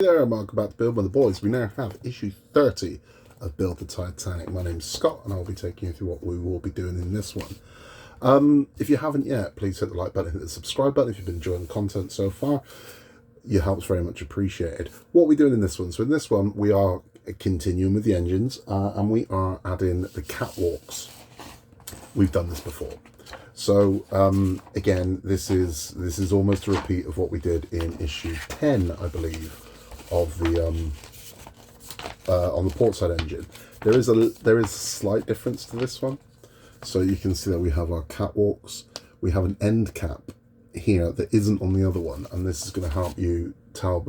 There, Mark, about to build with the boys. We now have issue 30 of Build the Titanic. My name's Scott, and I'll be taking you through what we will be doing in this one. If you haven't yet, please hit the like button, hit the subscribe button if you've been enjoying the content so far. Your help's very much appreciated. What are we doing in this one? So in this one, we are continuing with the engines, and we are adding the catwalks. We've done this before. So again, this is almost a repeat of what we did in issue 10, I believe, of the on the portside engine. There is a slight difference to this one. So you can see that we have our catwalks. We have an end cap here that isn't on the other one, and this is going to help you tell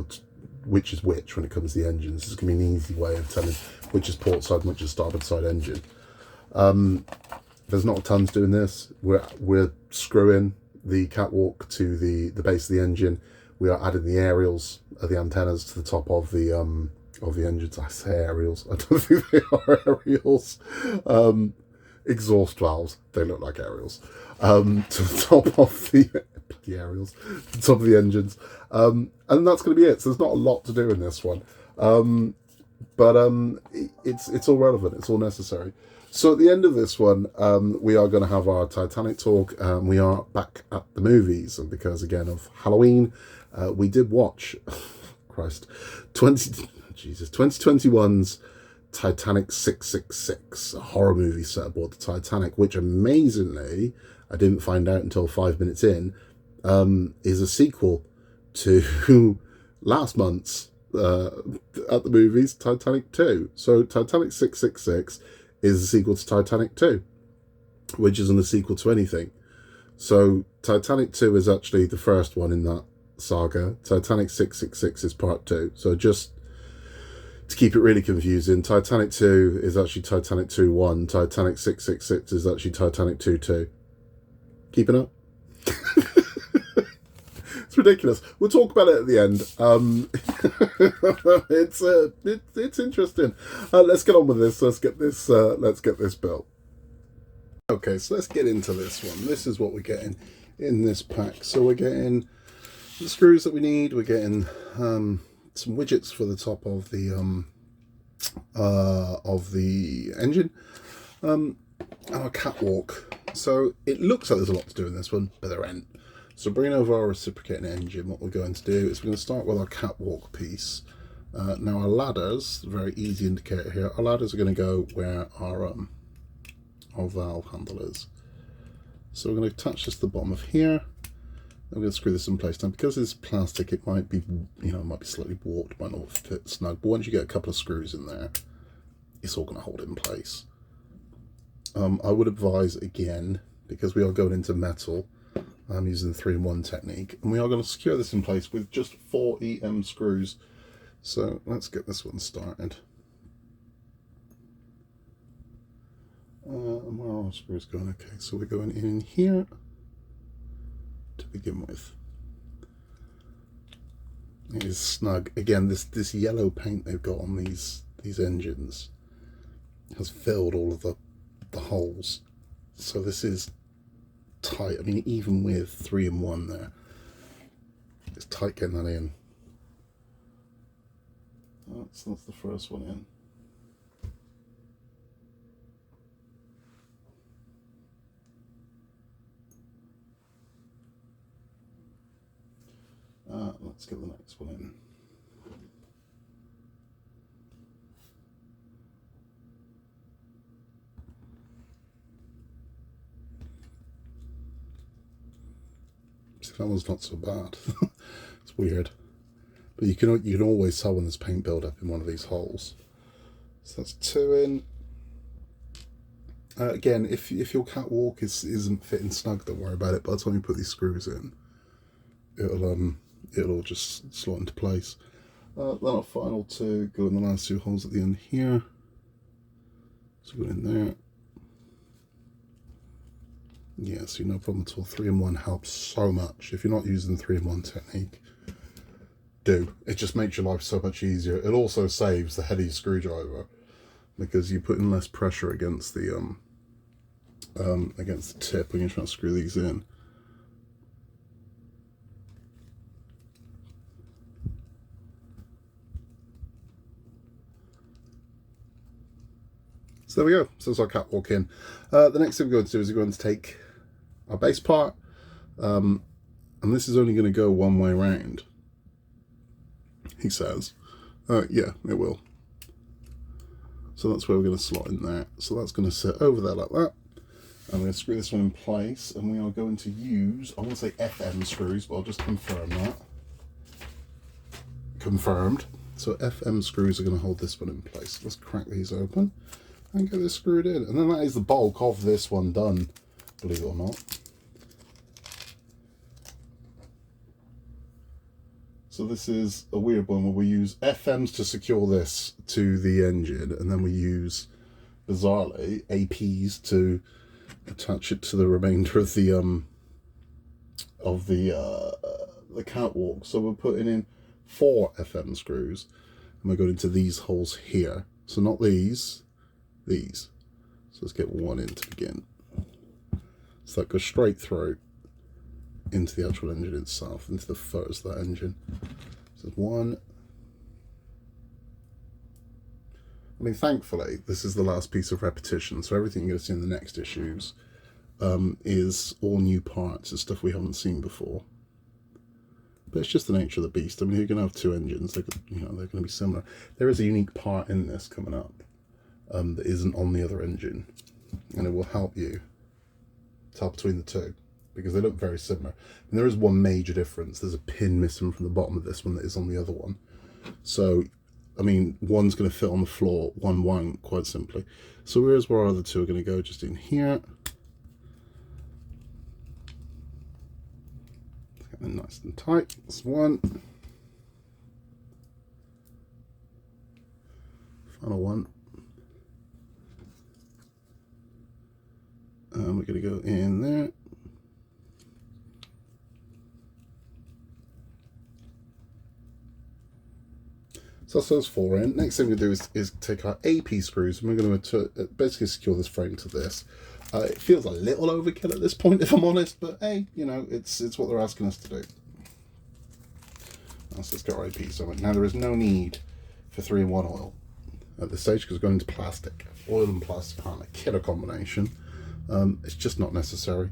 which is which when it comes to the engines. This is going to be an easy way of telling which is portside and which is starboard side engine. There's not tons doing this. We're screwing the catwalk to the base of the engine. We are adding the aerials, the antennas to the top of the engines. I say aerials. I don't think they are aerials. Exhaust valves. They look like aerials. To the top of the aerials, to the top of the engines. And that's going to be it. So there's not a lot to do in this one. But it's all relevant. It's all necessary. So at the end of this one, we are going to have our Titanic talk. We are back at the movies, and because again of Halloween, we did watch, Christ, 2021's Titanic 666, a horror movie set aboard the Titanic, which amazingly, I didn't find out until 5 minutes in, is a sequel to last month's at the movies Titanic 2. So Titanic 666 is a sequel to Titanic 2, which isn't a sequel to anything. So Titanic 2 is actually the first one in that saga. Titanic 666 is part 2. So just to keep it really confusing, Titanic 2 is actually Titanic 2-1. Titanic 666 is actually Titanic 2-2. Keeping up? It's ridiculous. We'll talk about it at the end. It's interesting. Let's get on with this. Let's get this built. Okay, so let's get into this one. This is what we're getting in this pack. So we're getting the screws that we need. We're getting some widgets for the top of the engine, and our catwalk. So it looks like there's a lot to do in this one, but there ain't. So bringing over our reciprocating engine, what we're going to do is we're going to start with our catwalk piece. Now our ladders, very easy indicator here, our ladders are going to go where our valve handle is. So we're going to attach this to the bottom of here. I'm going to screw this in place. Now because it's plastic, it might be, might be slightly warped, might not fit snug, but once you get a couple of screws in there, it's all going to hold it in place. I would advise, again, because we are going into metal, I'm using the 3-in-1 technique, and we are going to secure this in place with just 4 EM screws. So let's get this one started. And where are our screws going? Okay, so we're going in here to begin with. It is snug. Again, this yellow paint they've got on these engines has filled all of the holes. So this is tight. I mean, even with 3-in-1 there, it's tight getting that in. That's the first one in. Let's get the next one in. That one's not so bad. It's weird, but you can always tell when there's paint build-up in one of these holes. So that's 2 in. Again, if your catwalk isn't fitting snug, don't worry about it. By the time you put these screws in, it'll just slot into place. Then our final 2 go in the last 2 holes at the end here. So go in there. Yeah, so no problem at all. 3-in-1 helps so much. If you're not using the 3-in-1 technique, do. It just makes your life so much easier. It also saves the heavy screwdriver because you're putting less pressure against the tip when you're trying to screw these in. So there we go. So that's our catwalk in. The next thing we're going to do is we're going to take our base part, and this is only going to go one way round, he says. Yeah, it will. So that's where we're going to slot in there. So that's going to sit over there like that. I'm going to screw this one in place, and we are going to use, I want to say FM screws, but I'll just confirm that. Confirmed. So FM screws are going to hold this one in place. Let's crack these open and get this screwed in. And then that is the bulk of this one done, believe it or not. So this is a weird one where we use FMs to secure this to the engine, and then we use, bizarrely, APs to attach it to the remainder of the catwalk. So we're putting in 4 FM screws, and we're going into these holes here. So not these, these. So let's get one in to begin. So that goes straight through into the actual engine itself, into the footers of that engine. So one. I mean, thankfully, this is the last piece of repetition, so everything you're going to see in the next issues is all new parts and stuff we haven't seen before. But it's just the nature of the beast. I mean, you're going to have 2 engines, they're going to be similar. There is a unique part in this coming up that isn't on the other engine, and it will help you tell between the two, because they look very similar. And there is one major difference. There's a pin missing from the bottom of this one that is on the other one. So, I mean, one's going to fit on the floor, one won't, quite simply. So here's where our other 2 are going to go, just in here. Get them nice and tight. That's one. Final one. And we're going to go in there. So that's those 4 in. Next thing we do is take our AP screws, and we're going to basically secure this frame to this. It feels a little overkill at this point, if I'm honest, but hey, you know, it's what they're asking us to do. So let's get our APs on it. Now there is no need for 3-in-1 oil at this stage, because we're going into plastic. Oil and plastic aren't a killer combination. It's just not necessary,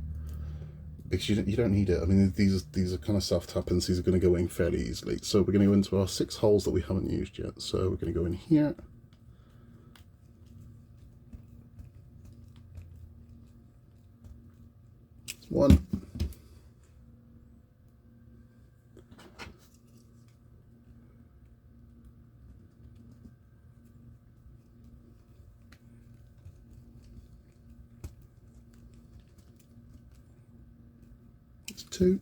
because you don't need it. I mean, these are kind of self-tappings. These are going to go in fairly easily. So we're going to go into our 6 holes that we haven't used yet. So we're going to go in here. That's 1. That's 2.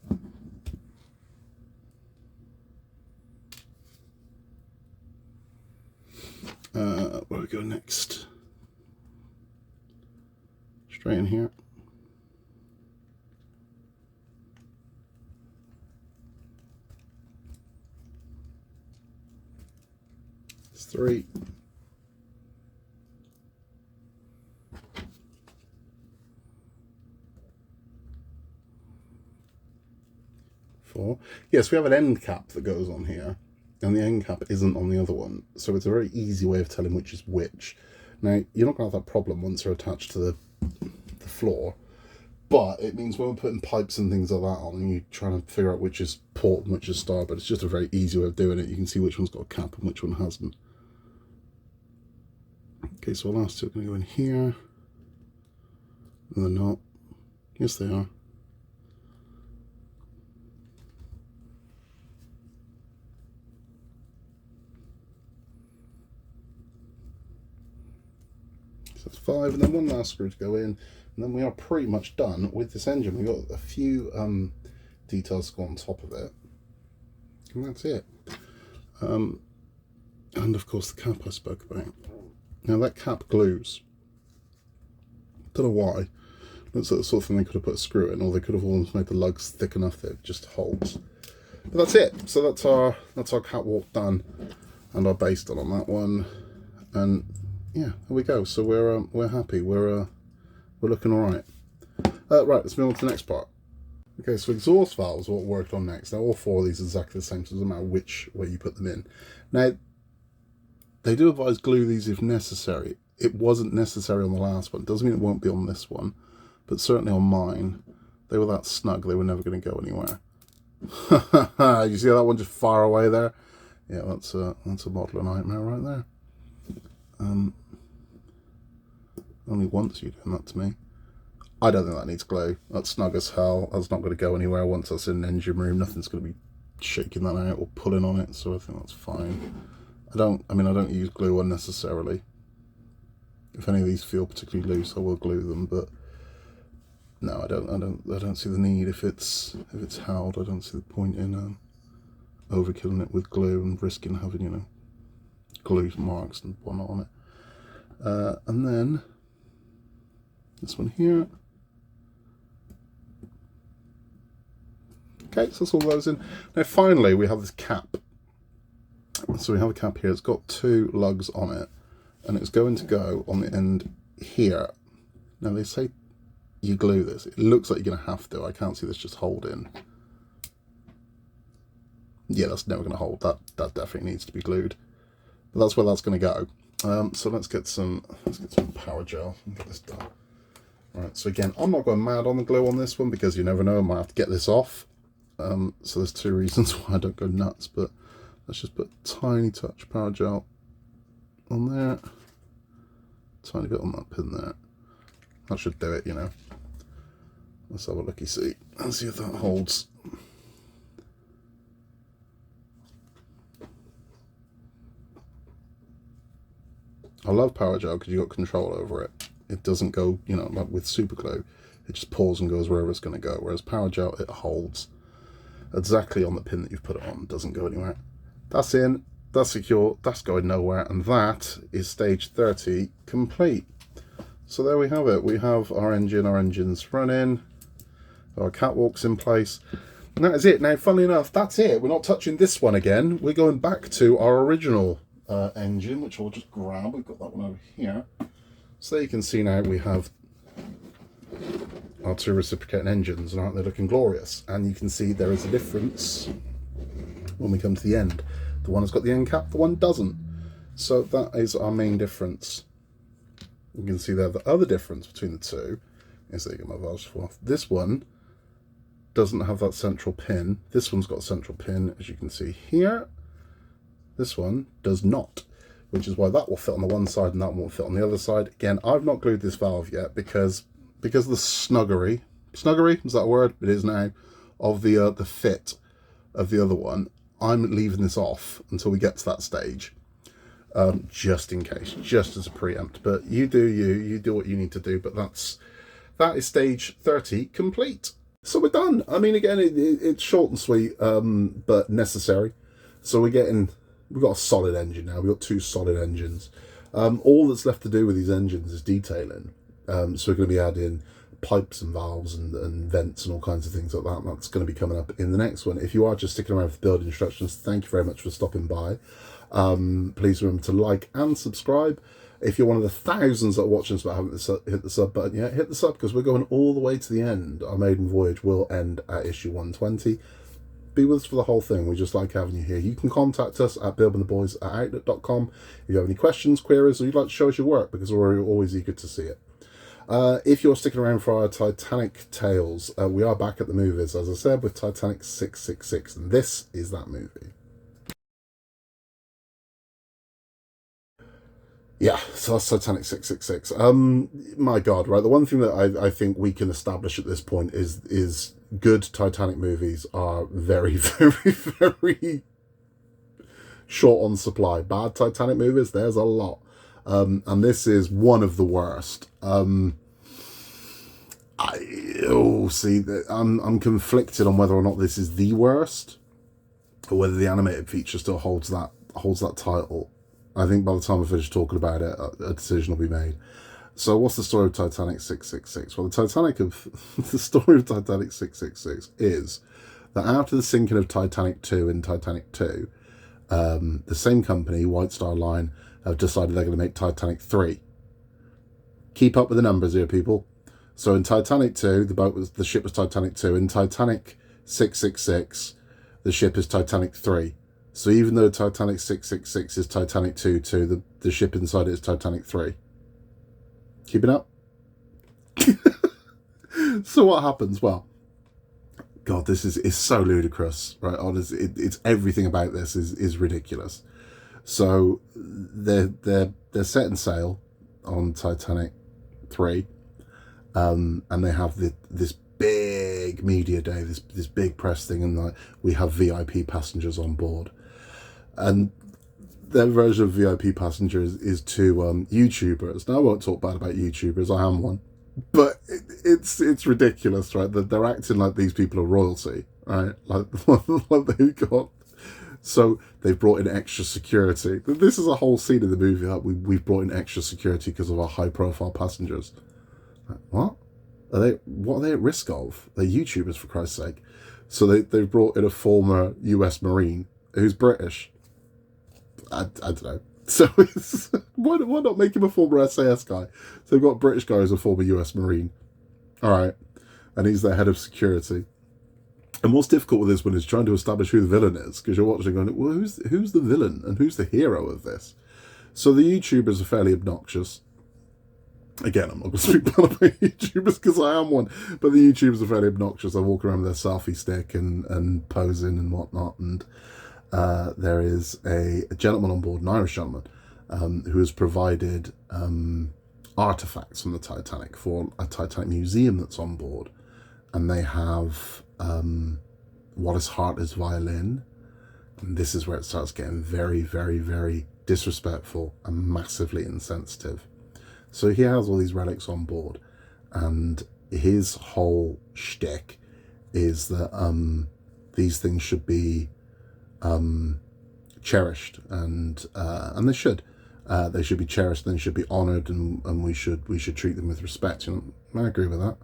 Where we go next? Straight in here. It's 3. Yes, we have an end cap that goes on here, and the end cap isn't on the other one, so it's a very easy way of telling which is which. Now, you're not going to have that problem once they're attached to the floor, but it means when we're putting pipes and things like that on, and you're trying to figure out which is port and which is starboard, it's just a very easy way of doing it. You can see which one's got a cap and which one hasn't. Okay, so our last 2 are going to go in here. No, they're not. Yes, they are. So that's 5, and then one last screw to go in, and then we are pretty much done with this engine. We've got a few details to go on top of it, and that's it. And of course the cap I spoke about. Now that cap glues. Don't know why. That's the sort of thing they could have put a screw in, or they could have almost made the lugs thick enough that it just holds. But that's it. So that's our catwalk done, and our base done on that one, and yeah, there we go. So we're happy. We're looking all right. Right, let's move on to the next part. Okay, so exhaust valves are what we worked on next. Now all 4 of these are exactly the same, so it doesn't matter which way you put them in. Now they do advise glue these if necessary. it wasn't necessary on the last one. Doesn't mean it won't be on this one, but certainly on mine, they were that snug, they were never going to go anywhere. You see that one just far away there? Yeah, that's a modeler nightmare right there. Only once you're doing that to me. I don't think that needs glue. That's snug as hell. That's not going to go anywhere once that's in an engine room. Nothing's going to be shaking that out or pulling on it, so I think that's fine. I don't use glue unnecessarily. If any of these feel particularly loose, I will glue them, but no, I don't see the need. If it's held, I don't see the point in overkilling it with glue and risking having, you know, glue marks and whatnot on it. And then this one here. Okay, so that's all those in. Now finally we have this cap. So we have a cap here, it's got 2 lugs on it, and it's going to go on the end here. Now they say you glue this. It looks like you're going to have to. I can't see this just hold in. Yeah, that's never going to hold. That definitely needs to be glued. But that's where that's going to go. So let's get some power gel and get this done. Right, so again, I'm not going mad on the glue on this one because you never know, I might have to get this off. So there's 2 reasons why I don't go nuts, but let's just put a tiny touch power gel on there. Tiny bit on that pin there. That should do it, you know. Let's have a looky see and see if that holds. I love power gel because you've got control over it. It doesn't go, you know, like with super glue, it just pours and goes wherever it's going to go. Whereas power gel, it holds exactly on the pin that you've put it on. It doesn't go anywhere. That's in, that's secure, that's going nowhere, and that is stage 30 complete. So there we have it. We have our engine's running, our catwalk's in place, and that is it. Now, funnily enough, that's it. We're not touching this one again. We're going back to our original engine, which I'll just grab. We've got that one over here. So there you can see now we have our 2 reciprocating engines, and aren't they looking glorious? And you can see there is a difference when we come to the end. The one has got the end cap, the one doesn't. So that is our main difference. You can see there the other difference between the 2 is that you get my valves fall off. This one doesn't have that central pin. This one's got a central pin, as you can see here. This one does not, which is why that will fit on the one side and that one will fit on the other side. Again, I've not glued this valve yet because of the snuggery, is that a word? It is now, of the fit of the other one. I'm leaving this off until we get to that stage, just in case, just as a preempt. But you do what you need to do. But that is stage 30 complete. So we're done. I mean, again, it's short and sweet, but necessary. So we've got a solid engine now. We've got 2 solid engines. All that's left to do with these engines is detailing. So we're going to be adding pipes and valves and vents and all kinds of things like that. That's going to be coming up in the next one. If you are just sticking around for the build instructions, thank you very much for stopping by. Please remember to like and subscribe. If you're one of the thousands that are watching us but haven't hit the sub button yet, hit the sub, because we're going all the way to the end. Our maiden voyage will end at issue 120. Be with us for the whole thing. We just like having you here. You can contact us at buildingtheboys@outlook.com if you have any questions, queries, or you'd like to show us your work, because we're always eager to see it. If you're sticking around for our Titanic tales, we are back at the movies, as I said, with Titanic 666, and this is that movie. Yeah, so that's Titanic 666. My God, right? The one thing that I think we can establish at this point is good Titanic movies are very, very, very short on supply. Bad Titanic movies, there's a lot. And this is one of the worst. I'm conflicted on whether or not this is the worst, or whether the animated feature still holds that title. I think by the time I finish talking about it, a decision will be made. So what's the story of Titanic 666? Well, the story of Titanic 666 is that after the sinking of Titanic 2 and Titanic 2, the same company, White Star Line, have decided they're going to make Titanic 3. Keep up with the numbers here, people. So in Titanic 2, the ship was Titanic 2. In Titanic 666, the ship is Titanic 3. So even though Titanic 666 is Titanic 2, the ship inside it is Titanic 3. Keeping up? So what happens? Well, God, this is so ludicrous, right? Honestly, it's everything about this is ridiculous. So they're setting sail on Titanic 3, and they have this big media day, this big press thing, and like we have VIP passengers on board, and their version of VIP passengers is two YouTubers. Now I won't talk bad about YouTubers, I am one, but it's ridiculous, right? That they're acting like these people are royalty, right? Like they've got. So they've brought in extra security. This is a whole scene in the movie that we've brought in extra security because of our high-profile passengers. Like, what? What are they at risk of? They're YouTubers, for Christ's sake. So they've brought in a former US Marine who's British. I don't know. So why not make him a former SAS guy? So they've got a British guy who's a former US Marine. All right. And he's their head of security. And what's difficult with this one is trying to establish who the villain is, because you're watching going, well, who's the villain and who's the hero of this? So the YouTubers are fairly obnoxious. Again, I'm not going to speak bad about YouTubers because I am one, but the YouTubers are fairly obnoxious. They walk around with their selfie stick and posing and whatnot. And there is a gentleman on board, an Irish gentleman, who has provided artifacts from the Titanic for a Titanic museum that's on board. And they have Wallace Hartley's violin. And this is where it starts getting very, very, very disrespectful and massively insensitive. So he has all these relics on board, and his whole shtick is that these things should be cherished, and they should. They should be cherished, and they should be honoured, and we should treat them with respect. And I agree with that.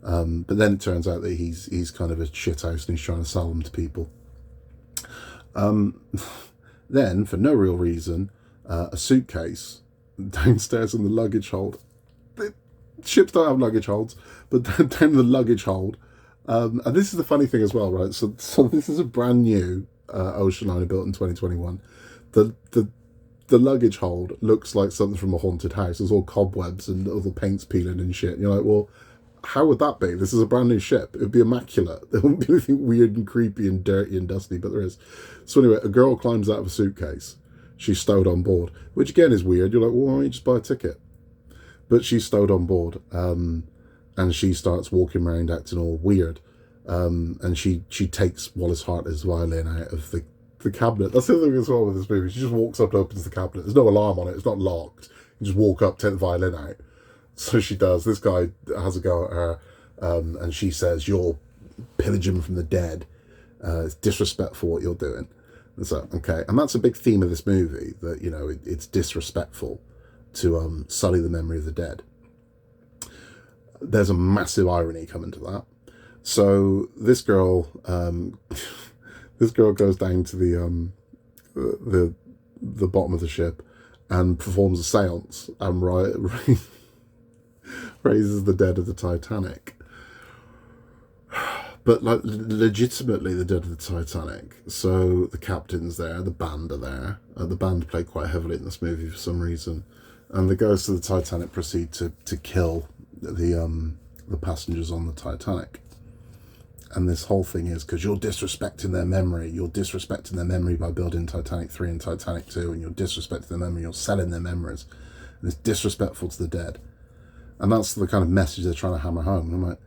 But then it turns out that he's kind of a shithouse and he's trying to sell them to people. Then, for no real reason, a suitcase downstairs in the luggage hold. Ships don't have luggage holds, but down in the luggage hold. And this is the funny thing as well, right? So this is a brand new ocean liner built in 2021. The luggage hold looks like something from a haunted house. There's all cobwebs and all the paint's peeling and shit. And you're like, well, how would that be? This is a brand new ship. It would be immaculate. There wouldn't be anything weird and creepy and dirty and dusty, but there is. So anyway, a girl climbs out of a suitcase. She's stowed on board, which again is weird. You're like, well, why don't you just buy a ticket? But she's stowed on board, and she starts walking around acting all weird. And she takes Wallace Hartley's violin out of the cabinet. That's the other thing as well with this movie. She just walks up and opens the cabinet. There's no alarm on it. It's not locked. You just walk up, take the violin out. So she does. This guy has a go at her, and she says, "You're pillaging from the dead. It's disrespectful what you're doing." And so, okay, and that's a big theme of this movie, that, you know, it's disrespectful to sully the memory of the dead. There's a massive irony coming to that. So this girl goes down to the bottom of the ship and performs a seance and raises the dead of the Titanic. But like legitimately the dead of the Titanic. So the captain's there, the band are there. The band played quite heavily in this movie for some reason. And the ghosts of the Titanic proceed to kill the passengers on the Titanic. And this whole thing is because you're disrespecting their memory. You're disrespecting their memory by building Titanic 3 and Titanic 2, and you're disrespecting their memory. You're selling their memories. And it's disrespectful to the dead. And that's the kind of message they're trying to hammer home. And I'm like,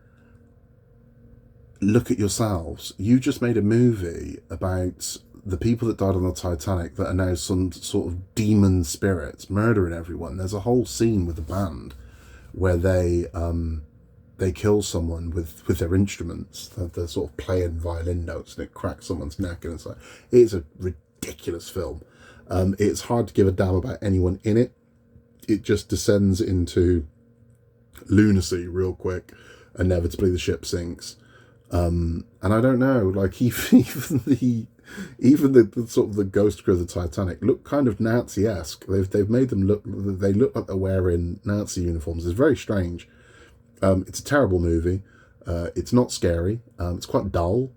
look at yourselves. You just made a movie about the people that died on the Titanic that are now some sort of demon spirits murdering everyone. There's a whole scene with the band where they kill someone with their instruments. They're sort of playing violin notes and it cracks someone's neck, and it's a ridiculous film. It's hard to give a damn about anyone in it. It just descends into lunacy real quick. Inevitably the ship sinks. And I don't know, like even the sort of the ghost crew of the Titanic look kind of Nazi-esque. They've made them look like they're wearing Nazi uniforms. It's very strange. It's a terrible movie. It's not scary. It's quite dull.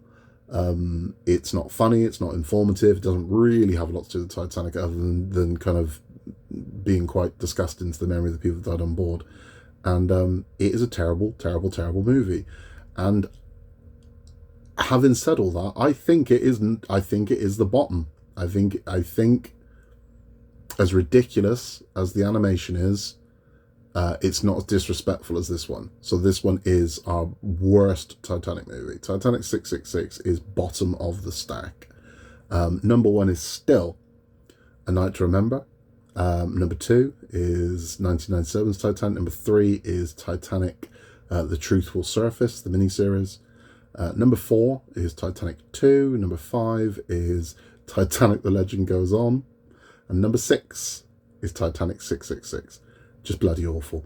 It's not funny. It's not informative. It doesn't really have a lot to do with the Titanic other than kind of being quite disgusting to the memory of the people that died on board. And it is a terrible, terrible, terrible movie. And having said all that, I think it isn't. I think it is the bottom. I think as ridiculous as the animation is, it's not as disrespectful as this one. So this one is our worst Titanic movie. Titanic 666 is bottom of the stack. Number one is still A Night to Remember. Number two is 1997's Titanic. Number three is Titanic, The Truth Will Surface, the miniseries. Number four is Titanic 2. Number five is Titanic, The Legend Goes On. And number six is Titanic 666. Just bloody awful.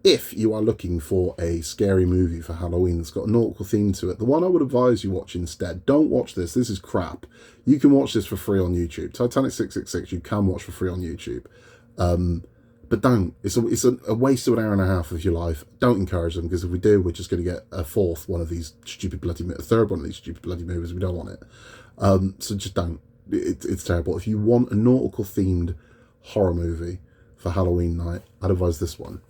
If you are looking for a scary movie for Halloween that's got a nautical theme to it, the one I would advise you watch instead, don't watch this. This is crap. You can watch this for free on YouTube. Titanic 666 you can watch for free on YouTube. But don't. It's a waste of an hour and a half of your life. Don't encourage them, because if we do, we're just going to get a third one of these stupid bloody movies. We don't want it. So just don't. It's terrible. If you want a nautical themed horror movie for Halloween night, I'd advise this one.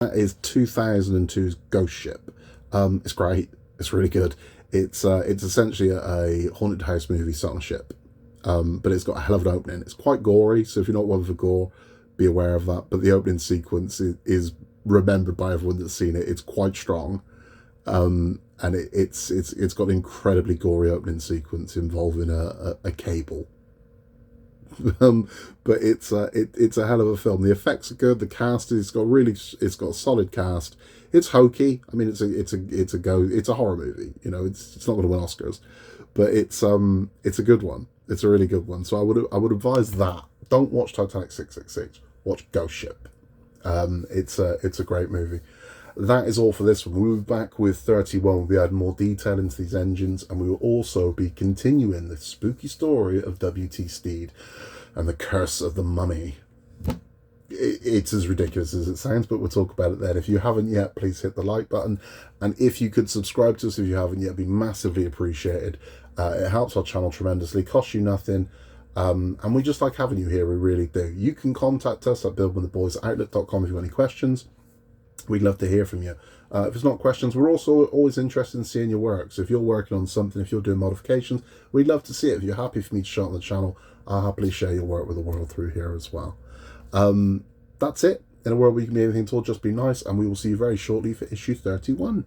That is 2002's Ghost Ship. It's great. It's really good. It's essentially a haunted house movie set on a ship. But it's got a hell of an opening. It's quite gory, so if you're not one for gore, be aware of that. But the opening sequence is remembered by everyone that's seen it. It's quite strong, and it's got an incredibly gory opening sequence involving a cable. But it's a hell of a film. The effects are good. The cast it's got a solid cast. It's hokey. I mean, it's a horror movie. You know, it's not going to win Oscars, but it's a good one. It's a really good one. So I would advise that. Don't watch Titanic 666. Watch Ghost Ship. It's a great movie. That is all for this one. We'll be back with 31. We'll be adding more detail into these engines, and we will also be continuing the spooky story of W.T. Steed and the curse of the mummy. It's as ridiculous as it sounds, but we'll talk about it then. If you haven't yet, please hit the like button, and if you could subscribe to us if you haven't yet, it'd be massively appreciated. It helps our channel tremendously, costs you nothing, and we just like having you here. We really do. You can contact us at buildwiththeboysoutlet.com if you have any questions. We'd love to hear from you. If it's not questions, we're also always interested in seeing your work. So if you're working on something, if you're doing modifications, we'd love to see it. If you're happy for me to show it on the channel, I'll happily share your work with the world through here as well. That's it. In a world where you can be anything at all, just be nice, and we will see you very shortly for issue 31.